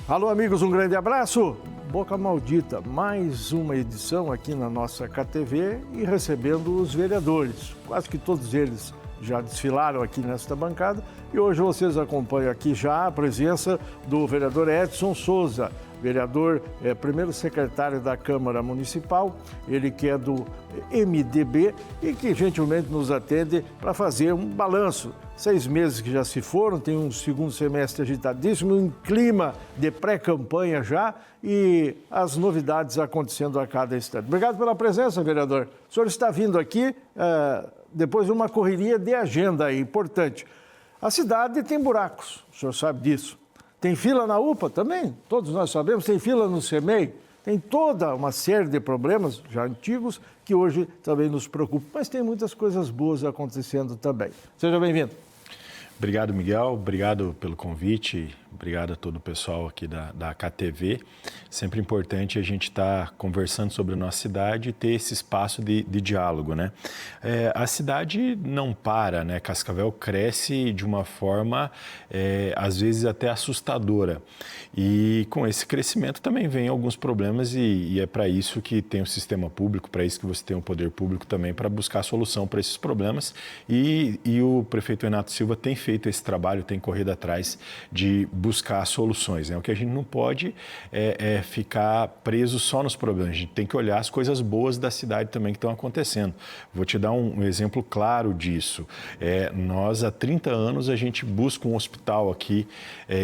Alô, amigos, um grande abraço. Boca Maldita, mais uma edição aqui na nossa KTV e recebendo os vereadores. Quase que todos eles já desfilaram aqui nesta bancada e hoje vocês acompanham aqui já a presença do vereador Edson Souza, vereador, primeiro secretário da Câmara Municipal, ele que é do MDB e que gentilmente nos atende para fazer um balanço. 6 meses que já se foram, tem um segundo semestre agitadíssimo, um clima de pré-campanha já e as novidades acontecendo a cada instante. Obrigado pela presença, vereador. O senhor está vindo aqui depois de uma correria de agenda importante. A cidade tem buracos, o senhor sabe disso. Tem fila na UPA também, todos nós sabemos, tem fila no CEMEI, tem toda uma série de problemas já antigos que hoje também nos preocupam, mas tem muitas coisas boas acontecendo também. Seja bem-vindo. Obrigado, Miguel, obrigado pelo convite, obrigado a todo o pessoal aqui da KTV. Sempre importante a gente estar conversando sobre a nossa cidade e ter esse espaço de diálogo, né? A cidade não para, né? Cascavel cresce de uma forma, às vezes, até assustadora. E com esse crescimento também vem alguns problemas e é para isso que tem o sistema público, para isso que você tem o poder público também, para buscar solução para esses problemas. E o prefeito Renato Silva tem feito esse trabalho, tem corrido atrás de buscar soluções, né? O que a gente não pode é ficar preso só nos problemas, a gente tem que olhar as coisas boas da cidade também que estão acontecendo. Vou te dar um exemplo claro disso. Nós, há 30 anos, a gente busca um hospital aqui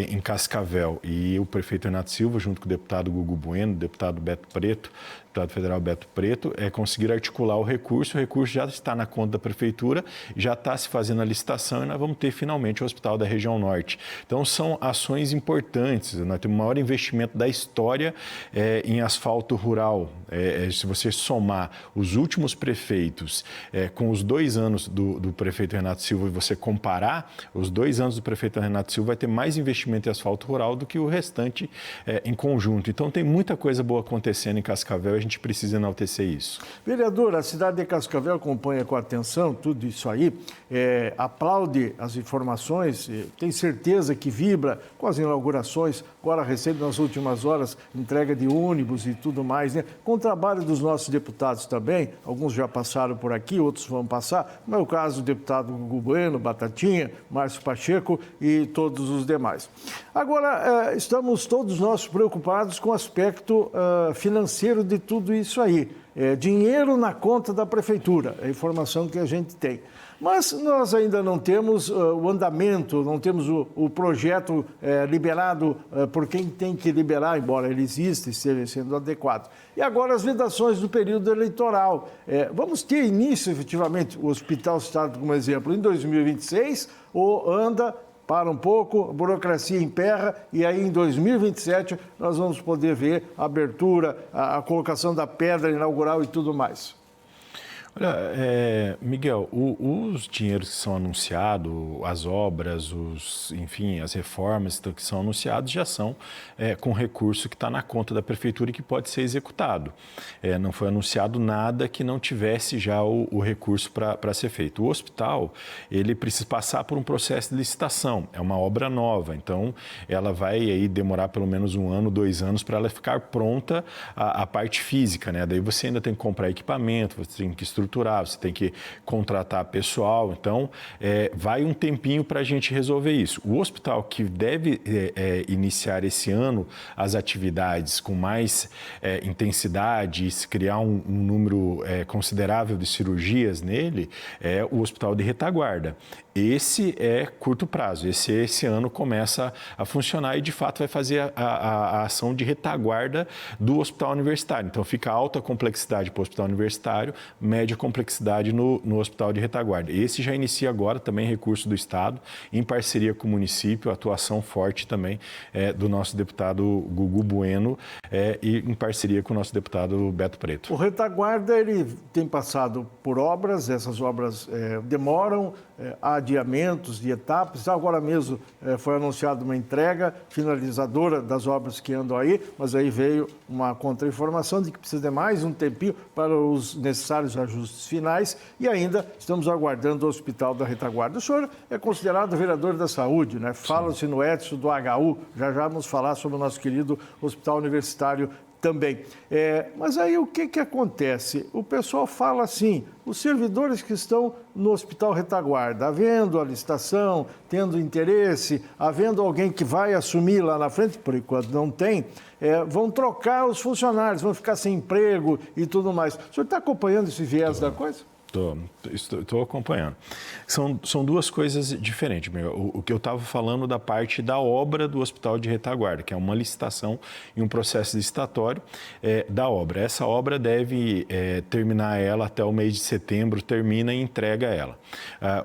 em Cascavel e o prefeito Renato Silva, junto com o deputado Gugu Bueno, o deputado Beto Preto, deputado federal Beto Preto, conseguir articular o recurso já está na conta da prefeitura, já está se fazendo a licitação e nós vamos ter finalmente o Hospital da Região Norte. Então são ações importantes, nós temos o maior investimento da história em asfalto rural. Se você somar os últimos prefeitos com os 2 anos do prefeito Renato Silva e você comparar, os 2 anos do prefeito Renato Silva vai ter mais investimento em asfalto rural do que o restante em conjunto. Então tem muita coisa boa acontecendo em Cascavel, a gente precisa enaltecer isso. Vereador, a cidade de Cascavel acompanha com atenção tudo isso aí, aplaude as informações, tem certeza que vibra com as inaugurações, agora recente nas últimas horas, entrega de ônibus e tudo mais, né? Com o trabalho dos nossos deputados também, alguns já passaram por aqui, outros vão passar, como é o caso do deputado Gugu Bueno, Batatinha, Márcio Pacheco e todos os demais. Agora, estamos todos nós preocupados com o aspecto financeiro de tudo isso aí. Dinheiro na conta da prefeitura, é a informação que a gente tem. Mas nós ainda não temos o andamento, não temos o projeto liberado por quem tem que liberar, embora ele exista e esteja sendo adequado. E agora as vedações do período eleitoral. Vamos ter início, efetivamente, o Hospital Estado, como exemplo, em 2026, ou anda... para um pouco, a burocracia emperra e aí em 2027 nós vamos poder ver a abertura, a colocação da pedra inaugural e tudo mais. Olha, Miguel, os dinheiros que são anunciados, as obras, enfim, as reformas que são anunciadas já são com recurso que está na conta da prefeitura e que pode ser executado. Não foi anunciado nada que não tivesse já o recurso para ser feito. O hospital, ele precisa passar por um processo de licitação, é uma obra nova, então ela vai aí demorar pelo menos 1 ano, 2 anos para ela ficar pronta a parte física, né? Daí você ainda tem que comprar equipamento, você tem que estruturar, você tem que contratar pessoal, então vai um tempinho para a gente resolver isso. O hospital que deve iniciar esse ano as atividades com mais intensidade e criar um número considerável de cirurgias nele é o Hospital de Retaguarda. Esse é curto prazo, esse ano começa a funcionar e de fato vai fazer a ação de retaguarda do hospital universitário. Então fica alta complexidade para o hospital universitário, média complexidade no hospital de retaguarda. Esse já inicia agora também recurso do Estado, em parceria com o município, atuação forte também do nosso deputado Gugu Bueno e em parceria com o nosso deputado Beto Preto. O retaguarda ele tem passado por obras, essas obras demoram, há adiamentos de etapas. Agora mesmo foi anunciada uma entrega finalizadora das obras que andam aí, mas aí veio uma contra-informação de que precisa de mais um tempinho para os necessários ajustes finais e ainda estamos aguardando o Hospital da Retaguarda. O senhor é considerado vereador da saúde, né? Fala-se no Edson do HU, já vamos falar sobre o nosso querido Hospital Universitário também. Mas aí o que acontece? O pessoal fala assim, os servidores que estão no Hospital Retaguarda, havendo a licitação, tendo interesse, havendo alguém que vai assumir lá na frente, por enquanto não tem, vão trocar os funcionários, vão ficar sem emprego e tudo mais. O senhor está acompanhando esse viés da coisa? Estou acompanhando. São duas coisas diferentes. O que eu estava falando da parte da obra do Hospital de Retaguarda, que é uma licitação e um processo licitatório da obra. Essa obra deve terminar ela até o mês de setembro, termina e entrega ela.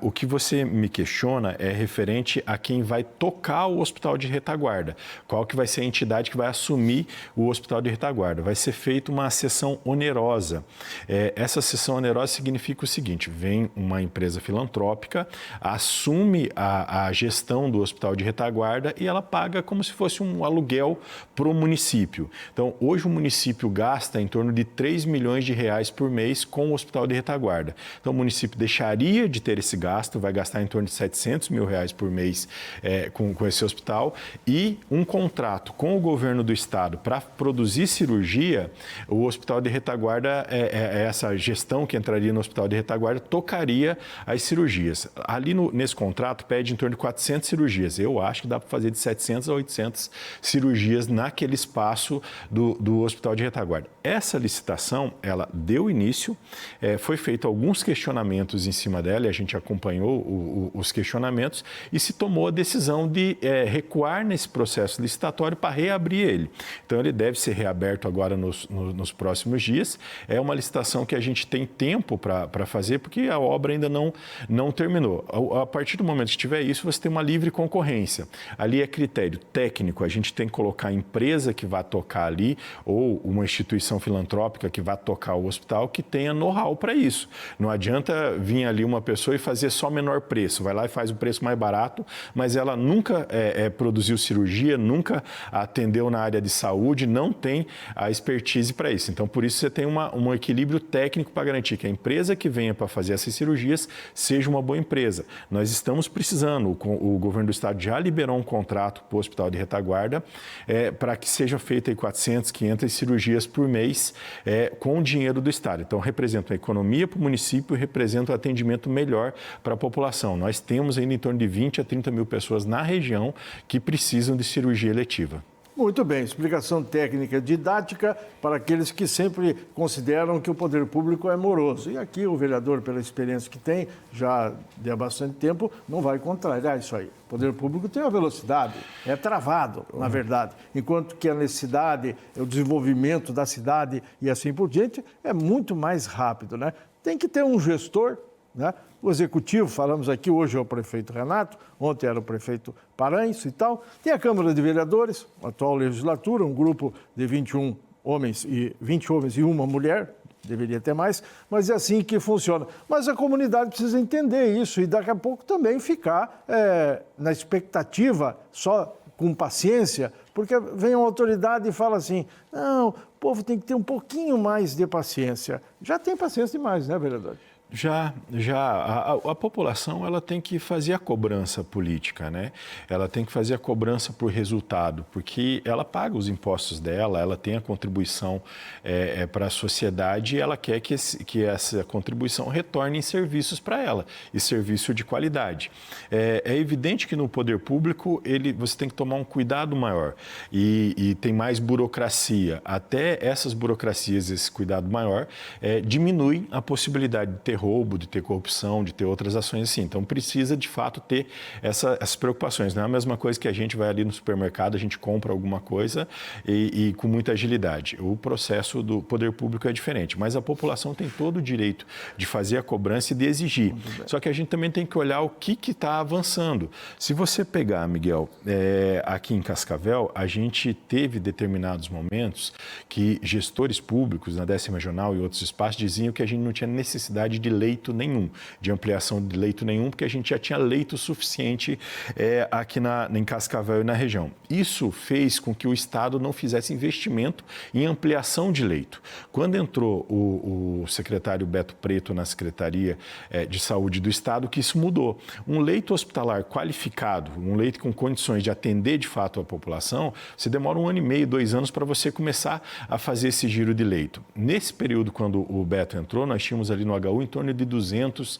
O que você me questiona é referente a quem vai tocar o Hospital de Retaguarda. Qual que vai ser a entidade que vai assumir o Hospital de Retaguarda? Vai ser feita uma cessão onerosa. Essa cessão onerosa significa o seguinte, vem uma empresa filantrópica, assume a gestão do Hospital de Retaguarda e ela paga como se fosse um aluguel para o município. Então, hoje o município gasta em torno de 3 milhões de reais por mês com o Hospital de Retaguarda. Então, o município deixaria de ter esse gasto, vai gastar em torno de 700 mil reais por mês com esse hospital e um contrato com o governo do estado para produzir cirurgia, o Hospital de Retaguarda, essa gestão que entraria no Hospital de Retaguarda tocaria as cirurgias. Ali nesse contrato pede em torno de 400 cirurgias. Eu acho que dá para fazer de 700 a 800 cirurgias naquele espaço do Hospital de Retaguarda. Essa licitação, ela deu início, foi feito alguns questionamentos em cima dela e a gente acompanhou os questionamentos e se tomou a decisão de recuar nesse processo licitatório para reabrir ele. Então, ele deve ser reaberto agora nos próximos dias. É uma licitação que a gente tem tempo para fazer, porque a obra ainda não terminou. A partir do momento que tiver isso, você tem uma livre concorrência. Ali é critério técnico, a gente tem que colocar a empresa que vai tocar ali, ou uma instituição filantrópica que vai tocar o hospital, que tenha know-how para isso. Não adianta vir ali uma pessoa e fazer só menor preço, vai lá e faz o preço mais barato, mas ela nunca produziu cirurgia, nunca atendeu na área de saúde, não tem a expertise para isso. Então, por isso você tem um equilíbrio técnico para garantir que a empresa que venha para fazer essas cirurgias seja uma boa empresa. Nós estamos precisando, o governo do estado já liberou um contrato para o Hospital de Retaguarda para que seja feita 400, 500 cirurgias por mês com o dinheiro do estado. Então, representa a economia para o município e representa um atendimento melhor para a população. Nós temos ainda em torno de 20 a 30 mil pessoas na região que precisam de cirurgia eletiva. Muito bem, explicação técnica didática para aqueles que sempre consideram que o poder público é moroso. E aqui o vereador, pela experiência que tem, já de há bastante tempo, não vai contrariar isso aí. O poder público tem uma velocidade, é travado, na verdade. Enquanto que a necessidade, o desenvolvimento da cidade e assim por diante é muito mais rápido, né? Tem que ter um gestor, né? O executivo, falamos aqui, hoje é o prefeito Renato, ontem era o prefeito Paranhos e tal. Tem a Câmara de Vereadores, a atual legislatura, um grupo de 20 homens e uma mulher, deveria ter mais, mas é assim que funciona. Mas a comunidade precisa entender isso e daqui a pouco também ficar na expectativa, só com paciência, porque vem uma autoridade e fala assim, não, o povo tem que ter um pouquinho mais de paciência. Já tem paciência demais, né, vereador? Já a população ela tem que fazer a cobrança política, né? Ela tem que fazer a cobrança por resultado, porque ela paga os impostos dela, ela tem a contribuição para a sociedade e ela quer que essa contribuição retorne em serviços para ela, e serviço de qualidade. É evidente que no poder público você tem que tomar um cuidado maior e tem mais burocracia. Até essas burocracias, esse cuidado maior, diminui a possibilidade de ter roubo, de ter corrupção, de ter outras ações assim. Então, precisa, de fato, ter essas preocupações. Não é a mesma coisa que a gente vai ali no supermercado, a gente compra alguma coisa e com muita agilidade. O processo do poder público é diferente, mas a população tem todo o direito de fazer a cobrança e de exigir. Só que a gente também tem que olhar o que está avançando. Se você pegar, Miguel, aqui em Cascavel, a gente teve determinados momentos que gestores públicos na 10ª Regional e outros espaços diziam que a gente não tinha necessidade de de leito nenhum, de ampliação de leito nenhum, porque a gente já tinha leito suficiente aqui em Cascavel e na região. Isso fez com que o Estado não fizesse investimento em ampliação de leito. Quando entrou o secretário Beto Preto na Secretaria de Saúde do Estado, que isso mudou. Um leito hospitalar qualificado, um leito com condições de atender de fato a população, você demora 1 ano e meio, 2 anos para você começar a fazer esse giro de leito. Nesse período, quando o Beto entrou, nós tínhamos ali no HU em torno de 200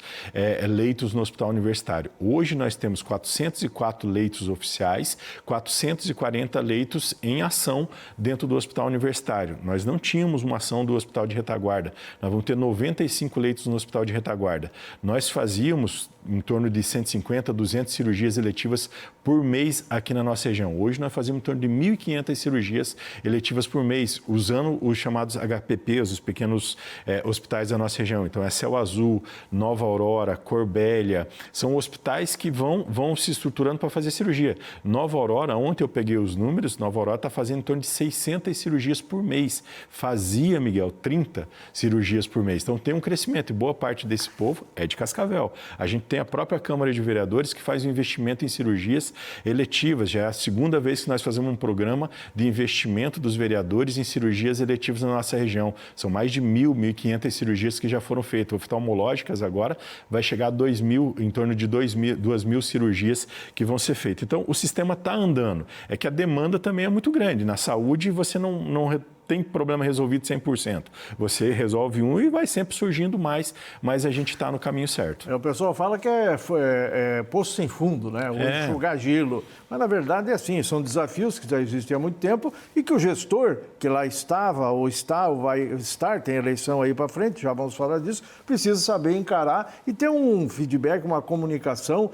leitos no hospital universitário. Hoje nós temos 404 leitos oficiais, 440 leitos em ação dentro do hospital universitário. Nós não tínhamos uma ação do hospital de retaguarda. Nós vamos ter 95 leitos no hospital de retaguarda. Nós fazíamos em torno de 150, 200 cirurgias eletivas por mês aqui na nossa região. Hoje nós fazemos em torno de 1.500 cirurgias eletivas por mês, usando os chamados HPPs, os pequenos hospitais da nossa região. Então, é Céu Azul, Nova Aurora, Corbélia, são hospitais que vão se estruturando para fazer cirurgia. Nova Aurora, ontem eu peguei os números, Nova Aurora está fazendo em torno de 600 cirurgias por mês. Fazia, Miguel, 30 cirurgias por mês. Então, tem um crescimento e boa parte desse povo é de Cascavel. A gente tem a própria Câmara de Vereadores que faz um investimento em cirurgias eletivas. Já é a segunda vez que nós fazemos um programa de investimento dos vereadores em cirurgias eletivas na nossa região. São mais de 1.500 cirurgias que já foram feitas. Oftalmológicas agora vai chegar a 2.000, em torno de 2.000 cirurgias que vão ser feitas. Então, o sistema está andando. É que a demanda também é muito grande. Na saúde, você não tem problema resolvido 100%. Você resolve um e vai sempre surgindo mais, mas a gente está no caminho certo. O pessoal fala que é poço sem fundo, né? Enxugar gelo. Mas, na verdade, é assim, são desafios que já existem há muito tempo e que o gestor, que lá estava, ou está, ou vai estar, tem eleição aí para frente, já vamos falar disso, precisa saber encarar e ter um feedback, uma comunicação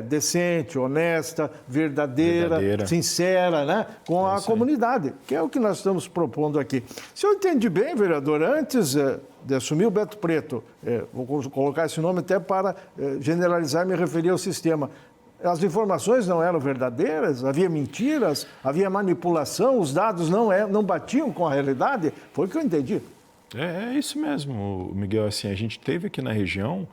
decente, honesta, verdadeira, sincera, né? Com a comunidade, que é o que nós estamos propondo aqui. Se eu entendi bem, vereador, antes de assumir o Beto Preto, vou colocar esse nome até para generalizar e me referir ao sistema, as informações não eram verdadeiras, havia mentiras, havia manipulação, os dados não batiam com a realidade? Foi o que eu entendi. É isso mesmo, Miguel. Assim, a gente teve aqui na região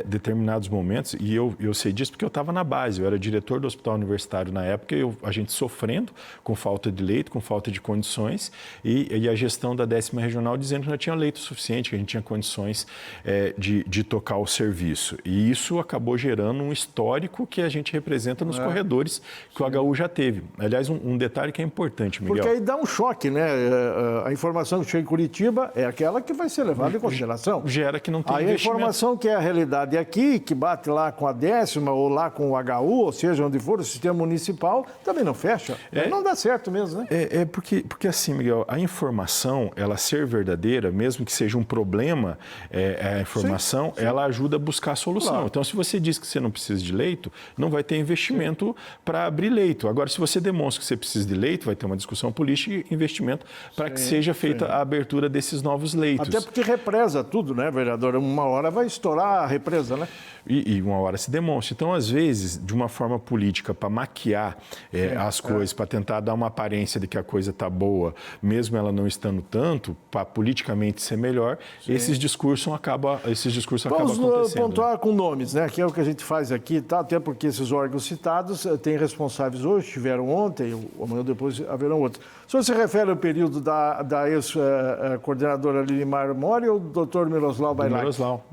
determinados momentos, e eu sei disso porque eu estava na base, eu era diretor do hospital universitário na época, a gente sofrendo com falta de leito, com falta de condições, e a gestão da 10ª Regional dizendo que não tinha leito suficiente, que a gente tinha condições de tocar o serviço. E isso acabou gerando um histórico que a gente representa nos corredores que o HU já teve. Aliás, um detalhe que é importante, Miguel. Porque aí dá um choque, né? A informação que chega em Curitiba é aquela que vai ser levada em consideração. Gera que não tem investimento. A informação que é a realidade aqui, que bate lá com a 10ª ou lá com o HU, ou seja, onde for o sistema municipal, também não fecha. Não dá certo mesmo, né? Porque assim, Miguel, a informação, ela ser verdadeira, mesmo que seja um problema, a informação, sim. Ela ajuda a buscar a solução. Claro. Então, se você diz que você não precisa de leito, não vai ter investimento para abrir leito. Agora, se você demonstra que você precisa de leito, vai ter uma discussão política e investimento para que seja feita a abertura desses novos leitos. Até porque represa tudo, né, vereador? Uma hora vai estourar a represa, né? E uma hora se demonstra. Então, às vezes, de uma forma política, para maquiar as coisas, para tentar dar uma aparência de que a coisa está boa, mesmo ela não estando tanto, para politicamente ser melhor, esses discursos acabam acontecendo. Vamos pontuar com nomes, né? Que é o que a gente faz aqui, tá? Até porque esses órgãos citados têm responsáveis hoje, tiveram ontem, amanhã depois haverão outros. O senhor se refere ao período da ex-coordenadora Lilimar Mori ou do Dr. Miroslav Bailac?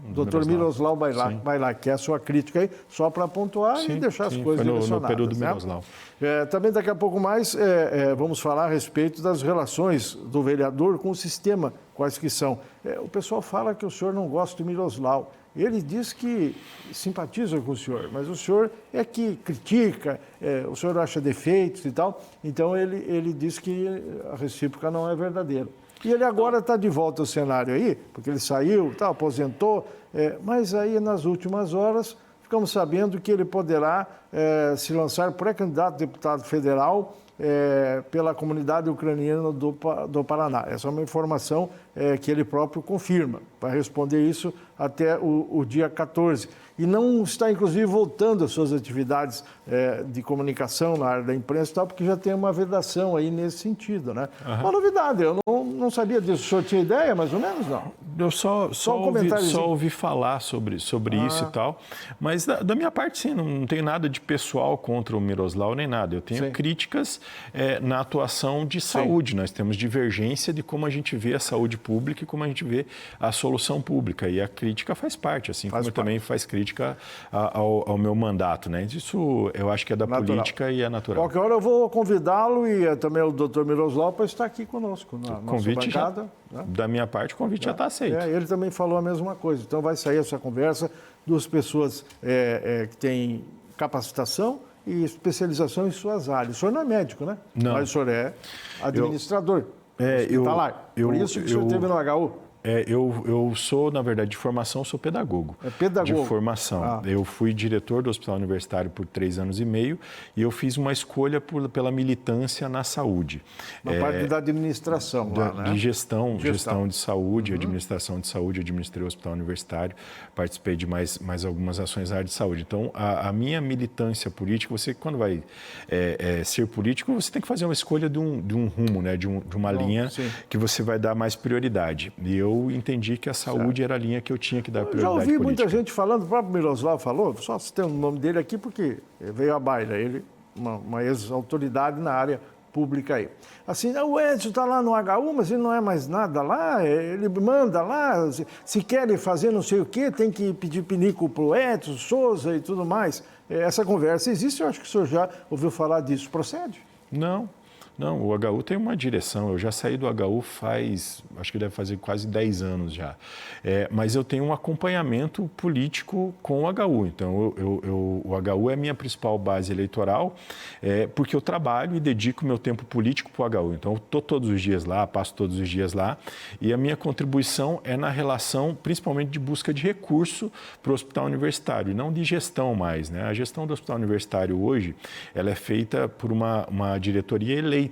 Dr. Miroslav Bailac, que é a sua crítica aí, só para pontuar e deixar as coisas direcionadas. No período Miroslav. Também daqui a pouco mais vamos falar a respeito das relações do vereador com o sistema, quais que são. O pessoal fala que o senhor não gosta do Miroslav. Ele diz que simpatiza com o senhor, mas o senhor é que critica, o senhor acha defeitos e tal. Então, ele diz que a recíproca não é verdadeira. E ele agora está de volta ao cenário aí, porque ele saiu, aposentou, mas aí nas últimas horas ficamos sabendo que ele poderá se lançar pré-candidato a deputado federal pela comunidade ucraniana do Paraná. Essa é uma informação que ele próprio confirma. Vai responder isso até o dia 14. E não está, inclusive, voltando às suas atividades de comunicação na área da imprensa e tal, porque já tem uma vedação aí nesse sentido, né? Uma novidade, eu não sabia disso. O senhor tinha ideia, mais ou menos, não? Eu só ouvi falar sobre isso e tal, mas da minha parte, sim, não tem nada de pessoal contra o Miroslav nem nada. Eu tenho críticas na atuação de saúde. Nós temos divergência de como a gente vê a saúde pública e como a gente vê a solução pública. E a crítica faz parte, assim como também faz crítica ao meu mandato, né? Isso eu acho que é da política e é natural. Qualquer hora eu vou convidá-lo e também o doutor Miroslav para estar aqui conosco na nossa bancada. Da minha parte, o convite já está aceito. Ele também falou a mesma coisa. Então vai sair essa conversa, duas pessoas que têm capacitação e especialização em suas áreas. O senhor não é médico, né? Não. Mas o senhor é administrador hospitalar. Por isso que o senhor esteve no HU. Eu sou, na verdade, de formação, sou pedagogo. É pedagogo? De formação. Eu fui diretor do Hospital Universitário por 3 anos e meio e eu fiz uma escolha pela militância na saúde. Na parte da administração lá, né? De gestão de saúde, administração de saúde, administrei o Hospital Universitário, participei de mais algumas ações na área de saúde. Então, a minha militância política, você, quando vai ser político, você tem que fazer uma escolha de um rumo, né? de uma linha que você vai dar mais prioridade. E eu entendi que a saúde era a linha que eu tinha que dar prioridade política. Já ouvi muita gente falando, o próprio Miroslav falou, só citando o nome dele aqui porque veio à baila, ele, uma ex-autoridade na área pública aí. Assim, o Edson está lá no HU, mas ele não é mais nada lá, ele manda lá, se querem fazer não sei o quê, tem que pedir pinico para o Edson, Souza e tudo mais. Essa conversa existe, eu acho que o senhor já ouviu falar disso, procede? Não, o HU tem uma direção. Eu já saí do HU acho que deve fazer quase 10 anos já. Mas eu tenho um acompanhamento político com o HU. Então, o HU é a minha principal base eleitoral, porque eu trabalho e dedico meu tempo político para o HU. Então, eu estou todos os dias lá, passo todos os dias lá, e a minha contribuição é na relação, principalmente, de busca de recurso para o hospital universitário, e não de gestão mais, né? A gestão do hospital universitário hoje, ela é feita por uma diretoria eleita.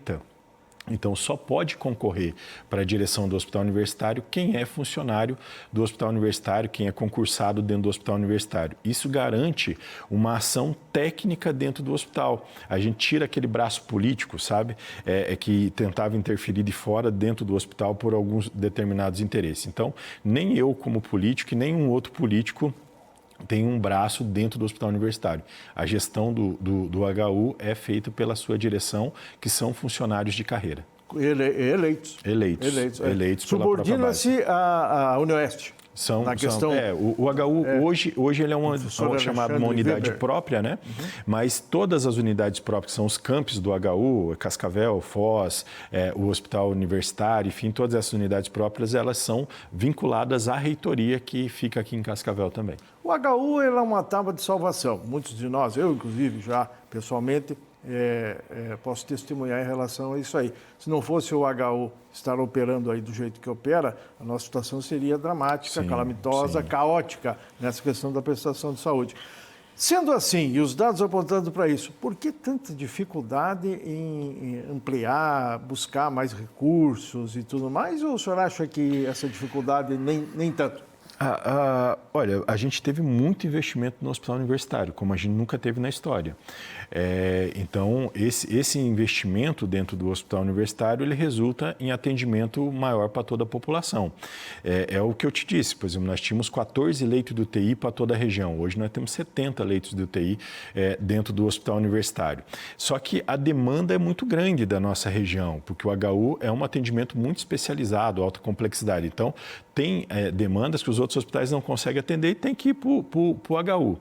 Então, só pode concorrer para a direção do hospital universitário quem é funcionário do hospital universitário, quem é concursado dentro do hospital universitário. Isso garante uma ação técnica dentro do hospital. A gente tira aquele braço político, sabe? Que tentava interferir de fora dentro do hospital por alguns determinados interesses. Então, nem eu como político e nenhum outro político tem um braço dentro do hospital universitário. A gestão do HU é feita pela sua direção, que são funcionários de carreira. Eleitos. Eleitos pela própria base. Subordina-se à Unioeste. O HU hoje ele é uma unidade própria, né? Mas todas as unidades próprias, que são os campos do HU, Cascavel, Foz, o Hospital Universitário, enfim, todas essas unidades próprias, elas são vinculadas à reitoria que fica aqui em Cascavel também. O HU é uma tábua de salvação. Muitos de nós, eu inclusive já pessoalmente, posso testemunhar em relação a isso aí. Se não fosse o HU estar operando aí do jeito que opera, a nossa situação seria dramática, calamitosa, caótica nessa questão da prestação de saúde. Sendo assim, e os dados apontando para isso, por que tanta dificuldade em ampliar, buscar mais recursos e tudo mais? Ou o senhor acha que essa dificuldade nem tanto? Olha, a gente teve muito investimento no hospital universitário, como a gente nunca teve na história. Então, esse investimento dentro do hospital universitário, ele resulta em atendimento maior para toda a população. É o que eu te disse, por exemplo, nós tínhamos 14 leitos de UTI para toda a região. Hoje nós temos 70 leitos de UTI dentro do hospital universitário. Só que a demanda é muito grande da nossa região, porque o HU é um atendimento muito especializado, alta complexidade. Então, tem demandas que os outros hospitais não conseguem atender e tem que ir para o HU.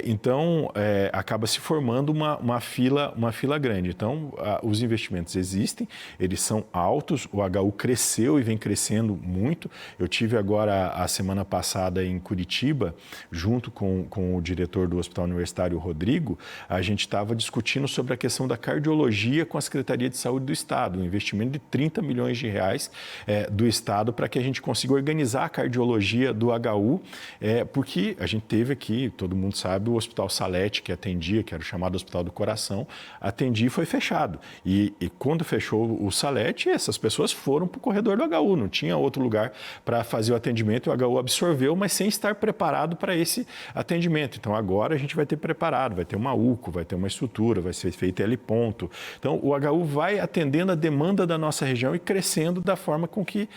Então, acaba se formando uma fila grande. Então, os investimentos existem, eles são altos, o HU cresceu e vem crescendo muito. Eu tive agora, a semana passada, em Curitiba, junto com o diretor do Hospital Universitário, Rodrigo, a gente estava discutindo sobre a questão da cardiologia com a Secretaria de Saúde do Estado, um investimento de 30 milhões de reais do Estado para que a gente consiga organizar a cardiologia energia do HU, porque a gente teve aqui, todo mundo sabe, o Hospital Salete, que atendia, que era o chamado Hospital do Coração, atendia e foi fechado. E quando fechou o Salete, essas pessoas foram para o corredor do HU, não tinha outro lugar para fazer o atendimento, o HU absorveu, mas sem estar preparado para esse atendimento. Então, agora a gente vai ter preparado, vai ter uma UCO, vai ter uma estrutura, vai ser feito L-ponto. Então, o HU vai atendendo a demanda da nossa região e crescendo da forma com que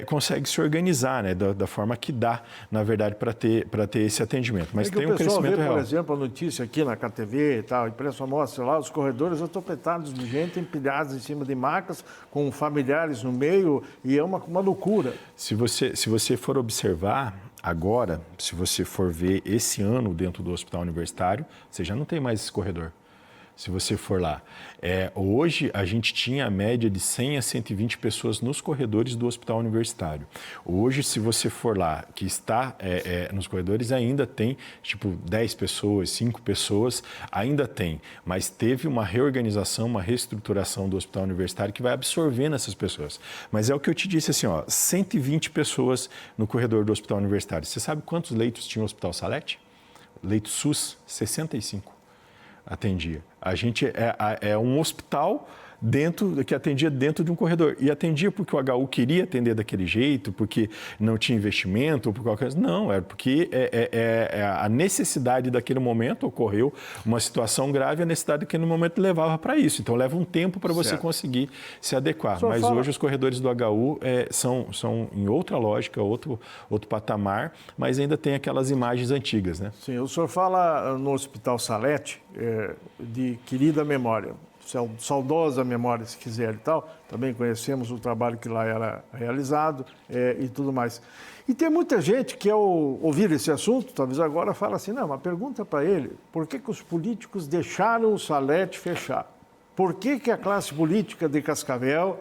consegue se organizar, né? Da forma que dá, na verdade, para ter esse atendimento. Mas tem um crescimento real. Por exemplo, a notícia aqui na KTV e tal, a imprensa mostra lá, os corredores atopletados de gente, empilhados em cima de macas, com familiares no meio, e é uma loucura. Se você for observar agora, se você for ver esse ano dentro do hospital universitário, você já não tem mais esse corredor. Se você for lá. Hoje, a gente tinha a média de 100 a 120 pessoas nos corredores do hospital universitário. Hoje, se você for lá, que está nos corredores, ainda tem, 10 pessoas, 5 pessoas, ainda tem. Mas teve uma reorganização, uma reestruturação do hospital universitário que vai absorvendo essas pessoas. Mas é o que eu te disse, assim, 120 pessoas no corredor do hospital universitário. Você sabe quantos leitos tinha o Hospital Salete? Leito SUS, 65. Atendia. A gente é um hospital que atendia dentro de um corredor. E atendia porque o HU queria atender daquele jeito, porque não tinha investimento, ou por qualquer coisa. Não, era porque a necessidade daquele momento ocorreu, uma situação grave, a necessidade daquele momento levava para isso. Então, leva um tempo para você conseguir se adequar. Mas hoje os corredores do HU são em outra lógica, outro patamar, mas ainda tem aquelas imagens antigas, né? Sim, o senhor fala no Hospital Salete de querida memória. Saudosa memória, se quiser e tal. Também conhecemos o trabalho que lá era realizado e tudo mais. E tem muita gente que, ao ouvir esse assunto, talvez agora fala assim, não, uma pergunta para ele, por que os políticos deixaram o Salete fechar? Por que a classe política de Cascavel,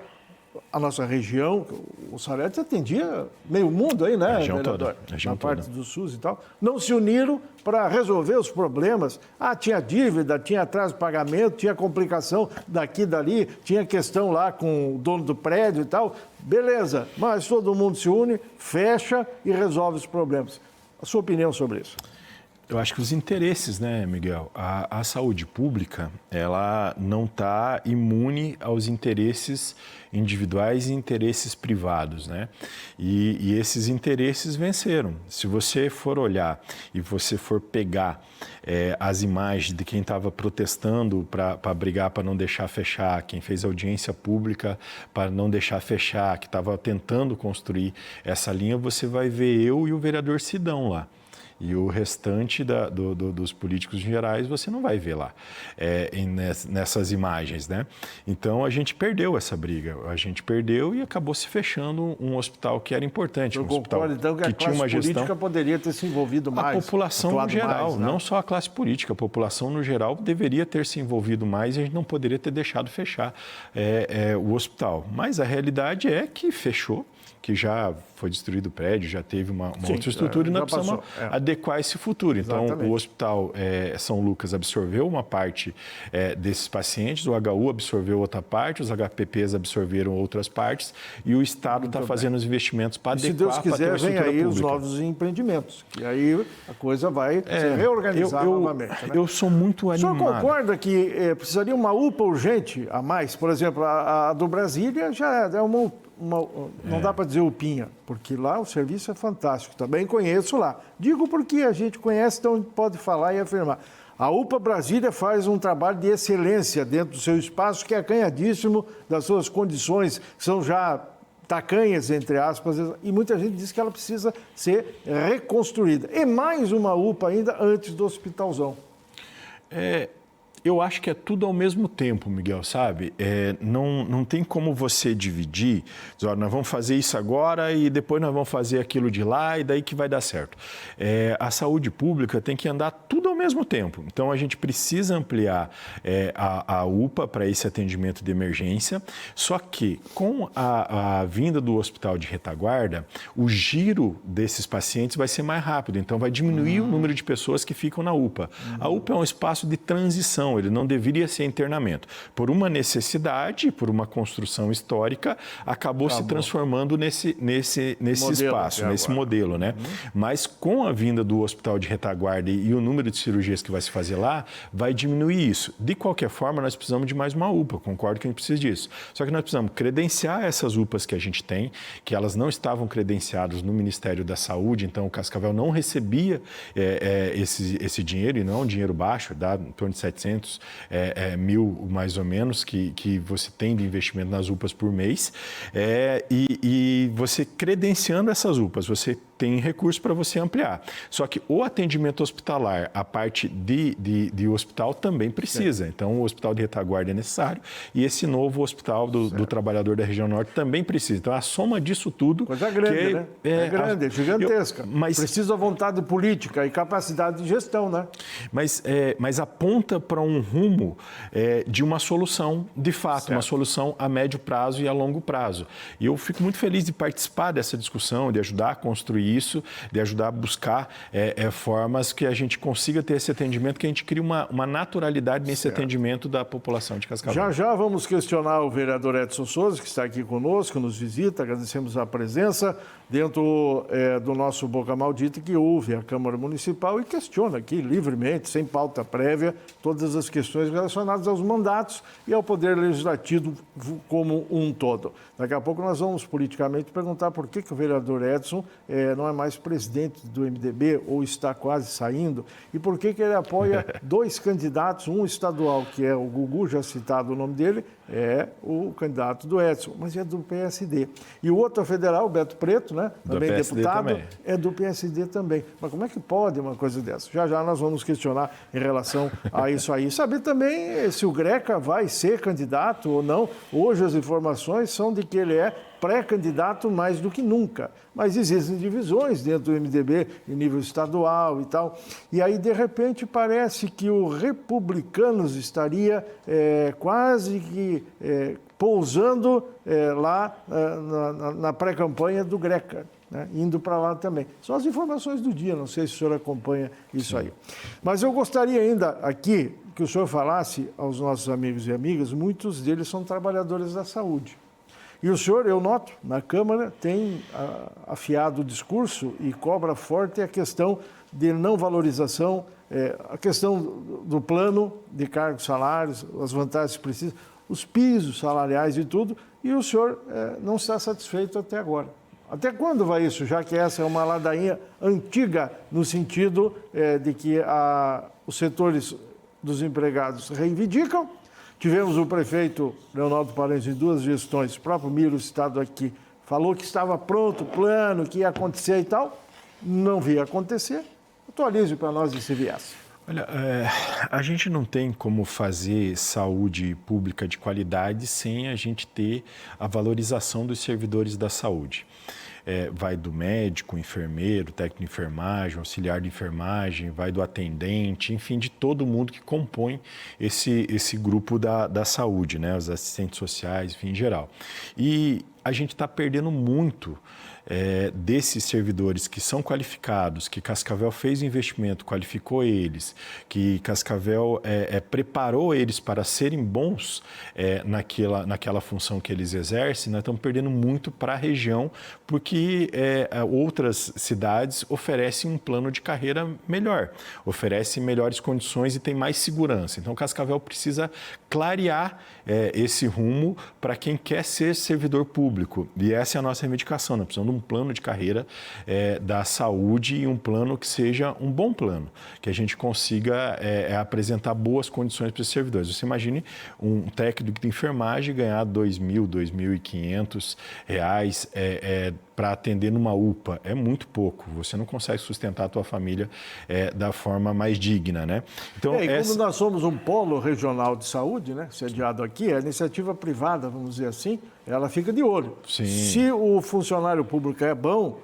a nossa região, o Salete atendia meio mundo aí, né, vereador? Na parte do SUS e tal, não se uniram para resolver os problemas. Tinha dívida, tinha atraso de pagamento, tinha complicação daqui e dali, tinha questão lá com o dono do prédio e tal. Beleza, mas todo mundo se une, fecha e resolve os problemas. A sua opinião sobre isso? Eu acho que os interesses, né, Miguel? A saúde pública, ela não está imune aos interesses individuais e interesses privados, né? E esses interesses venceram. Se você for olhar e você for pegar as imagens de quem estava protestando para brigar para não deixar fechar, quem fez audiência pública para não deixar fechar, que estava tentando construir essa linha, você vai ver eu e o vereador Sidão lá. E o restante dos políticos gerais você não vai ver lá nessas imagens, né? Então a gente perdeu essa briga, a gente perdeu e acabou se fechando um hospital que era importante. Eu concordo, então, que a classe política poderia ter se envolvido mais. A população no geral, mais, né? Não só a classe política, a população no geral deveria ter se envolvido mais e a gente não poderia ter deixado fechar o hospital. Mas a realidade é que fechou, que já foi destruído o prédio, já teve uma outra estrutura e nós precisamos adequar esse futuro. Então, o Hospital São Lucas absorveu uma parte desses pacientes, o HU absorveu outra parte, os HPPs absorveram outras partes e o Estado está fazendo os investimentos para adequar. Se Deus quiser, vem aí pública. Os novos empreendimentos, que aí a coisa vai se reorganizar novamente. Né? Eu sou muito animado. O senhor concorda que precisaria uma UPA urgente a mais? Por exemplo, a do Brasília já é não dá para dizer UPinha, porque lá o serviço é fantástico. Também conheço lá. Digo porque a gente conhece, então pode falar e afirmar. A UPA Brasília faz um trabalho de excelência dentro do seu espaço, que é acanhadíssimo das suas condições, que são já tacanhas, entre aspas, e muita gente diz que ela precisa ser reconstruída. E mais uma UPA ainda antes do hospitalzão. Eu acho que é tudo ao mesmo tempo, Miguel, sabe? Não tem como você dividir, dizer, nós vamos fazer isso agora e depois nós vamos fazer aquilo de lá e daí que vai dar certo. A saúde pública tem que andar tudo ao ao mesmo tempo. Então, a gente precisa ampliar a UPA para esse atendimento de emergência, só que com a vinda do hospital de retaguarda, o giro desses pacientes vai ser mais rápido, então vai diminuir o número de pessoas que ficam na UPA. A UPA é um espaço de transição, ele não deveria ser internamento. Por uma necessidade, por uma construção histórica, acabou se transformando nesse espaço, nesse modelo, né? Mas com a vinda do hospital de retaguarda e o número de cirurgias que vai se fazer lá, vai diminuir isso. De qualquer forma, nós precisamos de mais uma UPA, concordo que a gente precisa disso. Só que nós precisamos credenciar essas UPAs que a gente tem, que elas não estavam credenciadas no Ministério da Saúde, então o Cascavel não recebia esse dinheiro, e não é um dinheiro baixo, dá em torno de 700 mil, mais ou menos, que você tem de investimento nas UPAs por mês, e você credenciando essas UPAs, você tem recurso para você ampliar. Só que o atendimento hospitalar, a parte de hospital também precisa. Então, o hospital de retaguarda é necessário e esse novo hospital do trabalhador da região norte também precisa. Então, a soma disso tudo... Coisa grande, né? É grande, gigantesca. Mas precisa vontade política e capacidade de gestão, né? Mas aponta para um rumo de uma solução, de fato, uma solução a médio prazo e a longo prazo. E eu fico muito feliz de participar dessa discussão, de ajudar a construir isso, de ajudar a buscar formas que a gente consiga ter esse atendimento, que a gente crie uma naturalidade nesse atendimento da população de Cascavel. Já vamos questionar o vereador Edson Souza, que está aqui conosco, nos visita, agradecemos a presença dentro do nosso Boca Maldita, que ouve a Câmara Municipal e questiona aqui livremente, sem pauta prévia, todas as questões relacionadas aos mandatos e ao Poder Legislativo como um todo. Daqui a pouco nós vamos politicamente perguntar por que o vereador Edson não é mais presidente do MDB ou está quase saindo e por que ele apoia dois candidatos, um estadual, que é o Gugu, já citado o nome dele, é o candidato do Edson, mas é do PSD. E o outro federal, Beto Preto, né? Também deputado, também. É do PSD também. Mas como é que pode uma coisa dessa? Já nós vamos questionar em relação a isso aí. Saber também se o Greca vai ser candidato ou não. Hoje as informações são de que ele é pré-candidato mais do que nunca. Mas existem divisões dentro do MDB em nível estadual e tal. E aí, de repente, parece que o Republicanos estaria quase que pousando lá na pré-campanha do Greca, né? Indo para lá também. São as informações do dia, não sei se o senhor acompanha isso aí. Mas eu gostaria ainda aqui que o senhor falasse aos nossos amigos e amigas, muitos deles são trabalhadores da saúde. E o senhor, eu noto, na Câmara, tem afiado o discurso e cobra forte a questão de não valorização, a questão do plano de cargos, salários, as vantagens que precisa, os pisos salariais e tudo, e o senhor não está satisfeito até agora. Até quando vai isso, já que essa é uma ladainha antiga, no sentido de que os setores dos empregados reivindicam? Tivemos o prefeito Leonardo Paranhos em duas gestões, o próprio Miro, citado aqui, falou que estava pronto o plano, que ia acontecer e tal. Não via acontecer. Atualize para nós esse viés. Olha, a gente não tem como fazer saúde pública de qualidade sem a gente ter a valorização dos servidores da saúde. Vai do médico, enfermeiro, técnico de enfermagem, auxiliar de enfermagem, vai do atendente, enfim, de todo mundo que compõe esse grupo da saúde, né? Os assistentes sociais, enfim, em geral. E a gente está perdendo muito desses servidores que são qualificados, que Cascavel fez investimento, qualificou eles, que Cascavel preparou eles para serem bons naquela função que eles exercem. Nós estamos perdendo muito para a região, porque outras cidades oferecem um plano de carreira melhor, oferecem melhores condições e tem mais segurança. Então, Cascavel precisa clarear esse rumo para quem quer ser servidor público. E essa é a nossa reivindicação. Nós precisamos de um plano de carreira da saúde e um plano que seja um bom plano, que a gente consiga apresentar boas condições para os servidores. Você imagine um técnico de enfermagem ganhar R$2.000, R$2.500 para atender numa UPA. É muito pouco. Você não consegue sustentar a tua família da forma mais digna, né? Então, quando nós somos um polo regional de saúde, né, sediado aqui, a iniciativa privada, vamos dizer assim, ela fica de olho. Sim. Se o funcionário público é bom,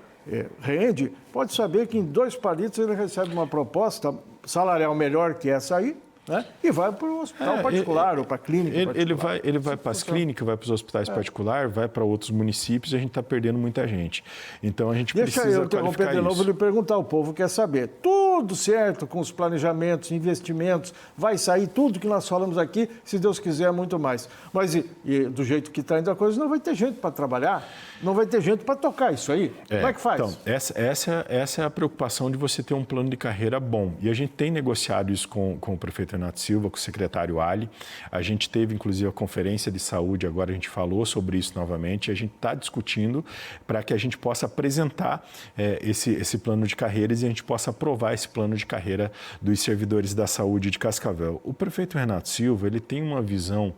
rende, pode saber que em 2 palitos ele recebe uma proposta salarial melhor que essa aí, né? E vai para o hospital particular ou para a clínica particular. Ele vai para as clínicas, vai para os hospitais particulares, vai para outros municípios e a gente está perdendo muita gente. Então, a gente precisa qualificar isso. Deixa eu interromper de novo e lhe perguntar, o povo quer saber. Tudo certo com os planejamentos, investimentos, vai sair tudo que nós falamos aqui, se Deus quiser, muito mais. Mas e do jeito que está indo a coisa, não vai ter gente para trabalhar, não vai ter gente para tocar isso aí. Como é que faz? Então, essa é a preocupação de você ter um plano de carreira bom. E a gente tem negociado isso com o prefeito Renato Silva, com o secretário Ali. A gente teve, inclusive, a conferência de saúde, agora a gente falou sobre isso novamente, e a gente está discutindo para que a gente possa apresentar esse plano de carreiras e a gente possa aprovar esse plano de carreira dos servidores da saúde de Cascavel. O prefeito Renato Silva, ele tem uma visão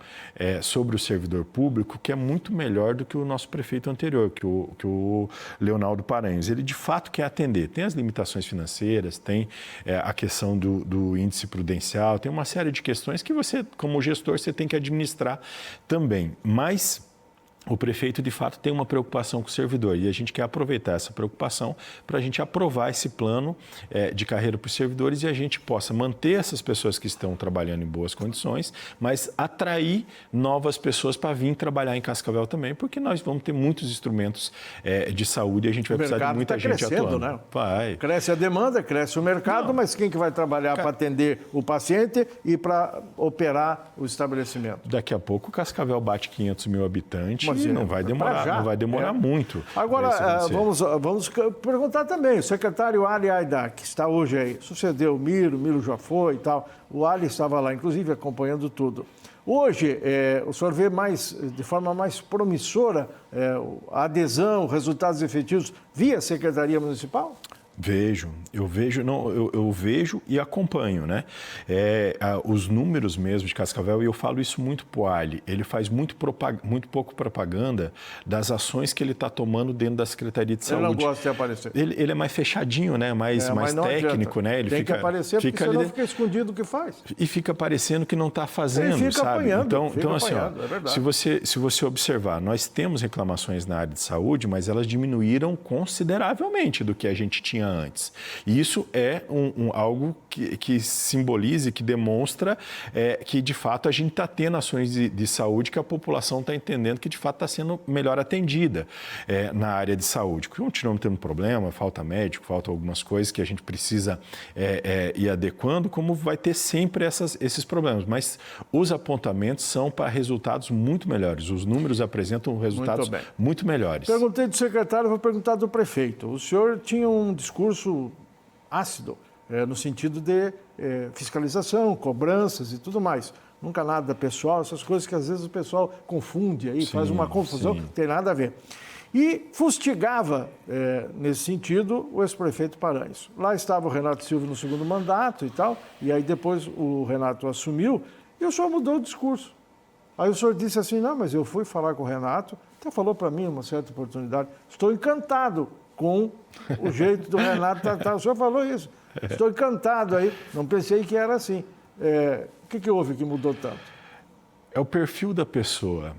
sobre o servidor público que é muito melhor do que o nosso prefeito anterior, que o Leonardo Paranhos. Ele, de fato, quer atender. Tem as limitações financeiras, tem a questão do índice prudencial, tem uma série de questões que você, como gestor, você tem que administrar também. Mas o prefeito, de fato, tem uma preocupação com o servidor e a gente quer aproveitar essa preocupação para a gente aprovar esse plano de carreira para os servidores e a gente possa manter essas pessoas que estão trabalhando em boas condições, mas atrair novas pessoas para vir trabalhar em Cascavel também, porque nós vamos ter muitos instrumentos de saúde e a gente vai precisar de muita gente atuando. Né? Vai. Cresce a demanda, cresce o mercado, mas quem que vai trabalhar para atender o paciente e para operar o estabelecimento? Daqui a pouco Cascavel bate 500 mil habitantes. Não vai demorar muito. Agora, vamos perguntar também, o secretário Ali Aida, que está hoje aí, sucedeu o Miro já foi e tal, o Ali estava lá, inclusive, acompanhando tudo. Hoje, o senhor vê de forma mais promissora a adesão, resultados efetivos via Secretaria Municipal? Eu vejo e acompanho, né? Os números mesmo de Cascavel, e eu falo isso muito para o Ali, ele faz muito pouco propaganda das ações que ele está tomando dentro da Secretaria de Saúde. Ele não gosta de aparecer. Ele é mais fechadinho, né? Mais técnico, né? Ele tem que aparecer, porque senão fica escondido o que faz. E fica parecendo que não está fazendo, ele fica sabe? Apanhando, então assim, se você observar, nós temos reclamações na área de saúde, mas elas diminuíram consideravelmente do que a gente tinha antes. E isso é algo que simboliza e que demonstra que, de fato, a gente está tendo ações de saúde que a população está entendendo que, de fato, está sendo melhor atendida na área de saúde. Continuamos tendo problema, falta médico, falta algumas coisas que a gente precisa ir adequando, como vai ter sempre esses problemas. Mas os apontamentos são para resultados muito melhores. Os números apresentam resultados muito melhores. Perguntei do secretário, vou perguntar do prefeito. O senhor tinha um discurso ácido, no sentido de fiscalização, cobranças e tudo mais. Nunca nada pessoal, essas coisas que às vezes o pessoal confunde aí, faz uma confusão, não tem nada a ver. E fustigava, nesse sentido, o ex-prefeito Paranhos. Lá estava o Renato Silva no segundo mandato e tal, e aí depois o Renato assumiu e o senhor mudou o discurso. Aí o senhor disse assim, não, mas eu fui falar com o Renato, até falou para mim uma certa oportunidade, estou encantado com o jeito do Renato tratar. O senhor falou isso. Estou encantado aí. Não pensei que era assim. O que houve que mudou tanto? É o perfil da pessoa.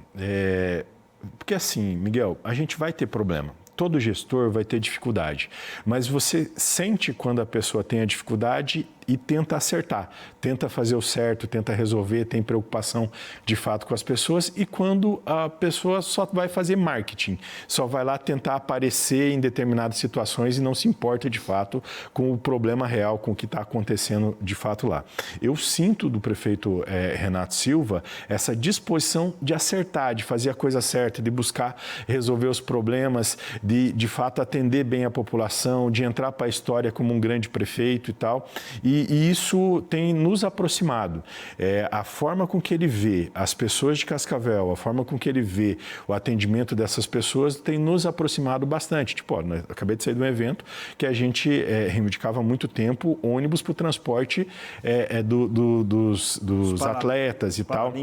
Porque assim, Miguel, a gente vai ter problema. Todo gestor vai ter dificuldade. Mas você sente quando a pessoa tem a dificuldade e tenta acertar, tenta fazer o certo, tenta resolver, tem preocupação de fato com as pessoas, e quando a pessoa só vai fazer marketing, só vai lá tentar aparecer em determinadas situações e não se importa de fato com o problema real, com o que está acontecendo de fato lá. Eu sinto do prefeito Renato Silva essa disposição de acertar, de fazer a coisa certa, de buscar resolver os problemas, de fato atender bem a população, de entrar para a história como um grande prefeito e tal. E isso tem nos aproximado. A forma com que ele vê as pessoas de Cascavel, a forma com que ele vê o atendimento dessas pessoas tem nos aproximado bastante. Tipo, eu acabei de sair de um evento que a gente reivindicava há muito tempo ônibus para o transporte dos atletas e tal.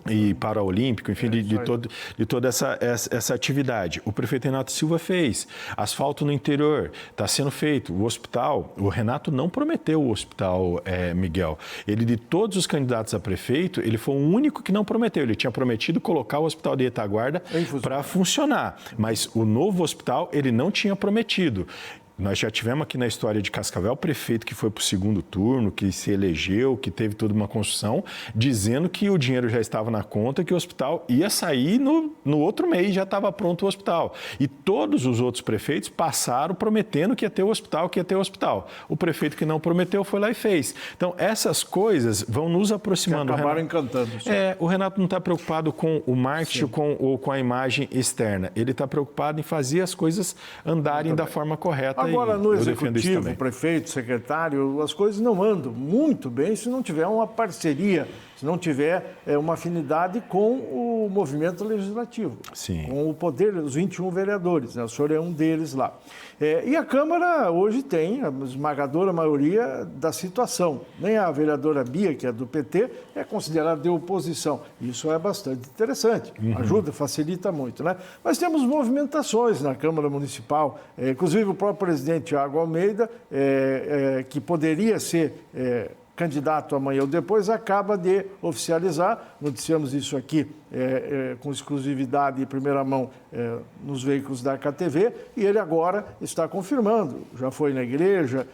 E paraolímpico, enfim, de toda essa atividade. O prefeito Renato Silva fez. Asfalto no interior, está sendo feito. O hospital, o Renato não prometeu o hospital hospital, Miguel. Ele, de todos os candidatos a prefeito, ele foi o único que não prometeu. Ele tinha prometido colocar o hospital de retaguarda para funcionar, mas o novo hospital ele não tinha prometido. Nós já tivemos aqui na história de Cascavel prefeito que foi para o segundo turno, que se elegeu, que teve toda uma construção, dizendo que o dinheiro já estava na conta, que o hospital ia sair no outro mês, já estava pronto o hospital. E todos os outros prefeitos passaram prometendo que ia ter o hospital, que ia ter o hospital. O prefeito que não prometeu foi lá e fez. Então, essas coisas vão nos aproximando. Que acabaram encantando. O Renato não está preocupado com o marketing ou com a imagem externa. Ele está preocupado em fazer as coisas andarem da forma correta. Agora, no executivo, prefeito, secretário, as coisas não andam muito bem se não tiver uma parceria, se não tiver uma afinidade com o movimento legislativo, Sim. Com o poder, os 21 vereadores, né? O senhor é um deles lá. E a Câmara hoje tem a esmagadora maioria da situação. Nem a vereadora Bia, que é do PT, é considerada de oposição. Isso é bastante interessante, ajuda, facilita muito, né? Mas temos movimentações na Câmara Municipal, inclusive o próprio presidente Tiago Almeida, que poderia ser candidato amanhã ou depois, acaba de oficializar, noticiamos isso aqui com exclusividade em primeira mão nos veículos da KTV, e ele agora está confirmando, já foi na igreja,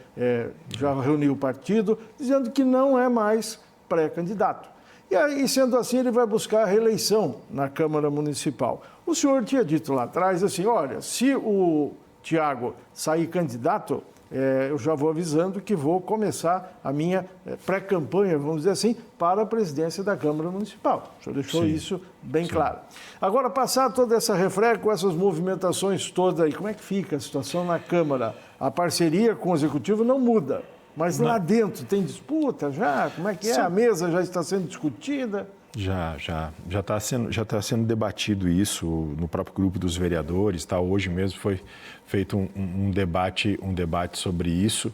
já reuniu o partido, dizendo que não é mais pré-candidato. E aí, sendo assim, ele vai buscar a reeleição na Câmara Municipal. O senhor tinha dito lá atrás assim, olha, se o Tiago sair candidato, eu já vou avisando que vou começar a minha pré-campanha, vamos dizer assim, para a presidência da Câmara Municipal. O senhor deixou isso bem claro. Agora, passar toda essa refrega com essas movimentações todas aí, como é que fica a situação na Câmara? A parceria com o Executivo não muda, mas lá dentro tem disputa já? Como é que é? A mesa já está sendo discutida? Já está sendo debatido isso no próprio grupo dos vereadores, tá? Hoje mesmo foi feito um debate sobre isso.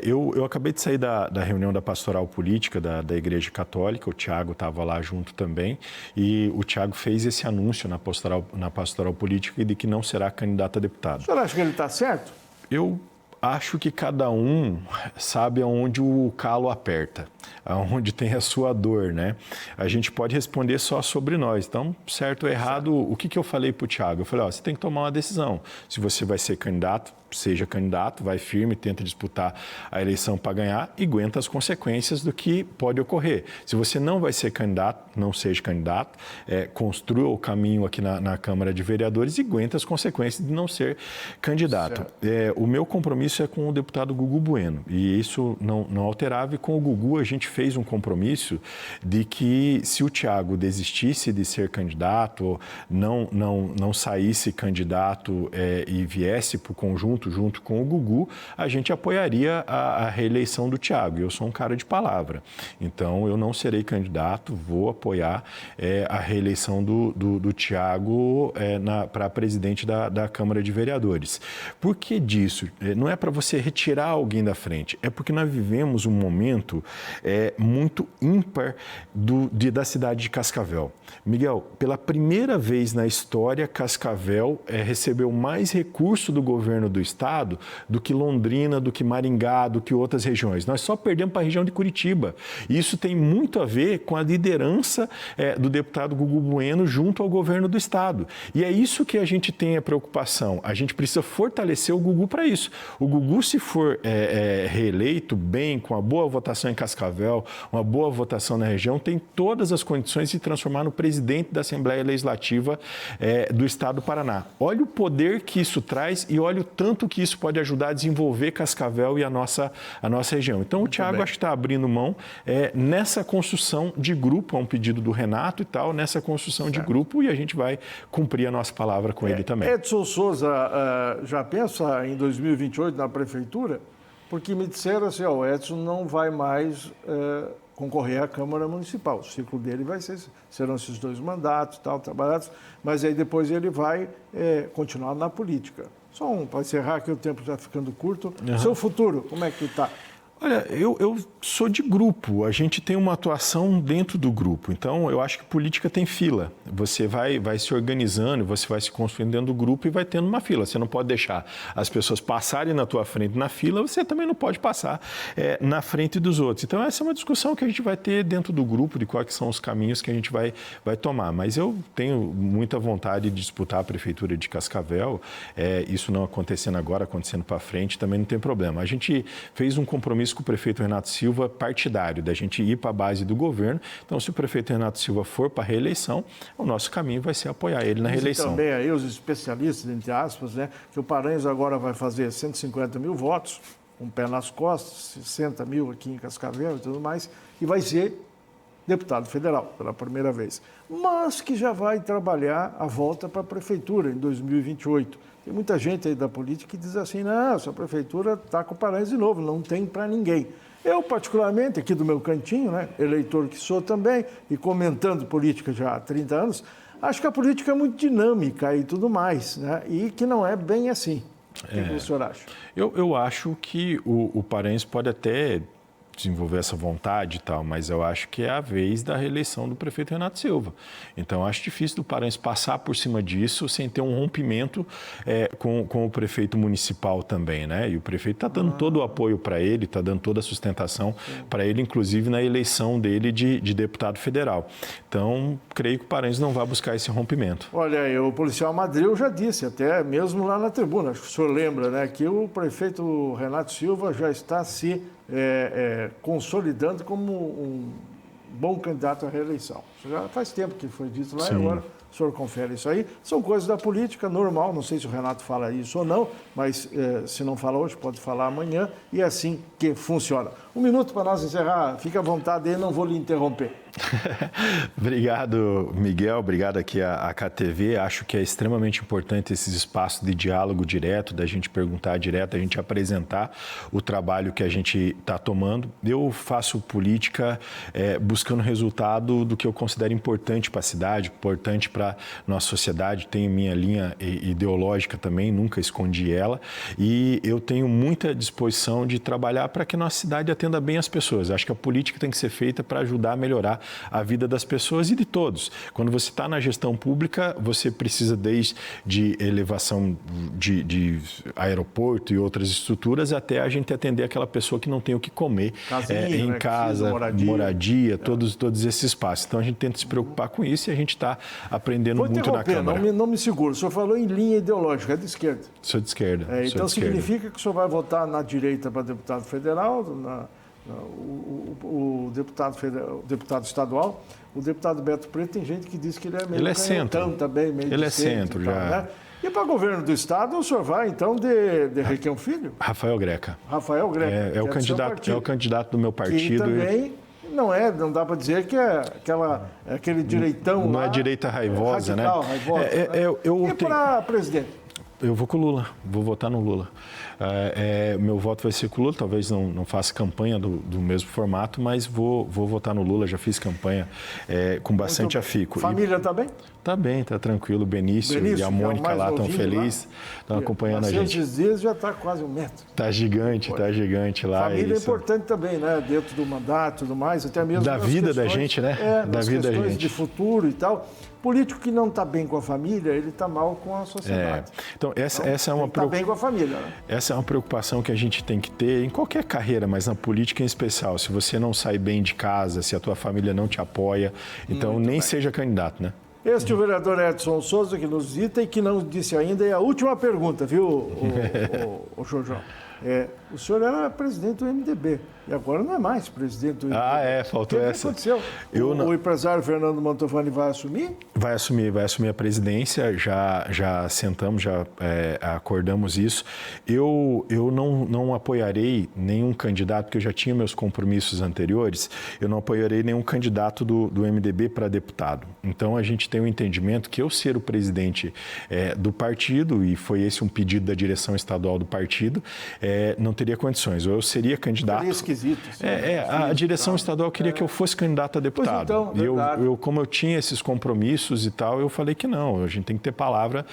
Eu acabei de sair da reunião da Pastoral Política da Igreja Católica, o Tiago estava lá junto também, e o Tiago fez esse anúncio na Pastoral Política de que não será candidato a deputado. O senhor acha que ele está certo? Eu acho que cada um sabe aonde o calo aperta, aonde tem a sua dor, né? A gente pode responder só sobre nós. Então, certo ou errado, o que eu falei para o Tiago? Eu falei, você tem que tomar uma decisão. Se você vai ser candidato, seja candidato, vai firme, tenta disputar a eleição para ganhar e aguenta as consequências do que pode ocorrer. Se você não vai ser candidato, não seja candidato, construa o caminho aqui na Câmara de Vereadores e aguenta as consequências de não ser candidato. O meu compromisso é com o deputado Gugu Bueno, e isso não alterava, e com o Gugu a gente fez um compromisso de que se o Tiago desistisse de ser candidato, não saísse candidato e viesse para o conjunto junto com o Gugu, a gente apoiaria a reeleição do Tiago. Eu sou um cara de palavra, então eu não serei candidato, vou apoiar a reeleição do Tiago para presidente da Câmara de Vereadores. Por que disso? Não é para você retirar alguém da frente, é porque nós vivemos um momento muito ímpar da cidade de Cascavel. Miguel, pela primeira vez na história, Cascavel recebeu mais recurso do governo do estado do que Londrina, do que Maringá, do que outras regiões. Nós só perdemos para a região de Curitiba. E isso tem muito a ver com a liderança do deputado Gugu Bueno junto ao governo do estado. E é isso que a gente tem a preocupação. A gente precisa fortalecer o Gugu para isso. O Gugu, se for reeleito bem, com uma boa votação em Cascavel, uma boa votação na região, tem todas as condições de se transformar no presidente da Assembleia Legislativa do estado do Paraná. Olha o poder que isso traz e olha o tanto que isso pode ajudar a desenvolver Cascavel e a nossa região. Então, o Tiago acho que está abrindo mão nessa construção de grupo, é um pedido do Renato e tal, nessa construção de grupo, e a gente vai cumprir a nossa palavra com ele também. Edson Souza já pensa em 2028 na prefeitura? Porque me disseram assim, o Edson não vai mais concorrer à Câmara Municipal. O ciclo dele serão esses 2 mandatos, trabalhados, mas aí depois ele vai continuar na política. Só para encerrar aqui, o tempo já ficando curto. Seu futuro, como é que está? Olha, eu sou de grupo, a gente tem uma atuação dentro do grupo, então eu acho que política tem fila. Você vai se organizando, você vai se construindo dentro do grupo e vai tendo uma fila. Você não pode deixar as pessoas passarem na tua frente na fila, você também não pode passar na frente dos outros. Então essa é uma discussão que a gente vai ter dentro do grupo, de quais são os caminhos que a gente vai tomar. Mas eu tenho muita vontade de disputar a Prefeitura de Cascavel, isso não acontecendo agora, acontecendo para frente, também não tem problema. A gente fez um compromisso com o prefeito Renato Silva partidário, da gente ir para a base do governo. Então, se o prefeito Renato Silva for para a reeleição, o nosso caminho vai ser apoiar ele na reeleição. Também aí os especialistas, entre aspas, né, que o Paranhos agora vai fazer 150 mil votos, um pé nas costas, 60 mil aqui em Cascavel e tudo mais, e vai ser deputado federal pela primeira vez. Mas que já vai trabalhar a volta para a prefeitura em 2028. Tem muita gente aí da política que diz assim, não, essa prefeitura está com o Paranhos de novo, não tem para ninguém. Eu, particularmente, aqui do meu cantinho, né, eleitor que sou também, e comentando política já há 30 anos, acho que a política é muito dinâmica e tudo mais, né, e que não é bem assim. O que o senhor acha? Eu acho que o Paranhos pode até desenvolver essa vontade e tal, mas eu acho que é a vez da reeleição do prefeito Renato Silva. Então, eu acho difícil do Paranhos passar por cima disso sem ter um rompimento com o prefeito municipal também, né? E o prefeito está dando todo o apoio para ele, está dando toda a sustentação para ele, inclusive na eleição dele de deputado federal. Então, creio que o Paranhos não vai buscar esse rompimento. Olha, o policial Madril já disse, até mesmo lá na tribuna, acho que o senhor lembra, né, que o prefeito Renato Silva já está se consolidando como um bom candidato à reeleição. Isso já faz tempo que foi dito lá. Sim. E agora o senhor confere isso aí. São coisas da política, normal, não sei se o Renato fala isso ou não, mas se não fala hoje, pode falar amanhã, e é assim que funciona. Um minuto para nós encerrar, fique à vontade aí, não vou lhe interromper. Obrigado, Miguel. Obrigado aqui à KTV. Acho que é extremamente importante esses espaços de diálogo direto, da gente perguntar direto, da gente apresentar o trabalho que a gente está tomando. Eu faço política buscando resultado do que eu considero importante para a cidade, importante para a nossa sociedade. Tenho minha linha ideológica também, nunca escondi ela. E eu tenho muita disposição de trabalhar para que a nossa cidade atenda bem as pessoas. Acho que a política tem que ser feita para ajudar a melhorar a vida das pessoas e de todos. Quando você está na gestão pública, você precisa desde elevação de aeroporto e outras estruturas até a gente atender aquela pessoa que não tem o que comer em casa, moradia, todos esses espaços. Então, a gente tenta se preocupar com isso e a gente está aprendendo muito na Câmara. Não me seguro. O senhor falou em linha ideológica, é de esquerda. Sou de esquerda. Então, significa que o senhor vai votar na direita para deputado federal, o deputado estadual, o deputado Beto Preto, tem gente que diz que ele é meio centro também, meio ele é centro e tal, já. Né? E para o governo do estado, o senhor vai então de Requião Filho? Rafael Greca. Rafael Greca. É o candidato do meu partido. Que também não dá para dizer que é aquele direitão não lá. É direita raivosa, radical, né? Raivosa, E para presidente? Eu vou com o Lula, vou votar no Lula. Meu voto vai ser com o Lula, talvez não faça campanha do mesmo formato, mas vou votar no Lula, já fiz campanha com bastante afinco. Família está bem? Está bem, está tranquilo. Benício e a Mônica lá estão felizes, estão acompanhando a gente. Esses dias já está quase 1 metro. Está gigante lá. Família é importante também, né? Dentro do mandato e tudo mais, até mesmo da vida da gente, né? Da vida da gente. De futuro e tal. Político que não está bem com a família, ele está mal com a sociedade. Então, essa é uma preocupação. Está bem com a família, né? Essa é uma preocupação que a gente tem que ter em qualquer carreira, mas na política em especial. Se você não sai bem de casa, se a tua família não te apoia, então nem seja candidato, né? Este é o vereador Edson Souza, que nos visita e que não disse ainda, é a última pergunta, viu, o Jorjão? O senhor era presidente do MDB e agora não é mais presidente do MDB. Faltou essa. O que aconteceu? O empresário Fernando Mantovani vai assumir? Vai assumir a presidência, já sentamos, já acordamos isso. Eu não apoiarei nenhum candidato, porque eu já tinha meus compromissos anteriores, eu não apoiarei nenhum candidato do MDB para deputado. Então, a gente tem um entendimento que eu ser o presidente do partido, e foi esse um pedido da direção estadual do partido, não teria condições. Ou eu seria candidato... Seria esquisito. A direção estadual queria que eu fosse candidato a deputado. Pois então, como eu tinha esses compromissos e tal, eu falei que não, a gente tem que ter palavra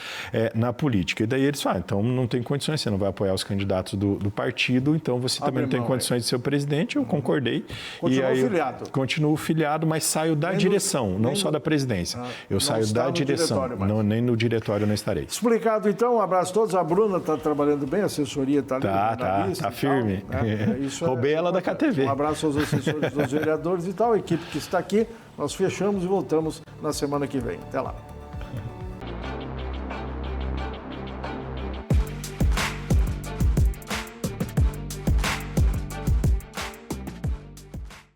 na política. E daí eles falaram, então não tem condições, você não vai apoiar os candidatos do partido, então você também não tem condições de ser o presidente. Eu concordei. Continuou filiado. Continuo filiado, mas saio da direção, não só da presidência. Eu saio da direção, nem no diretório não estarei. Explicado, então. Um abraço a todos. A Bruna está trabalhando bem, a assessoria está ali. Tá firme. Tal, né? Roubei ela da KTV. Um abraço aos assessores dos vereadores e tal, a equipe que está aqui. Nós fechamos e voltamos na semana que vem. Até lá.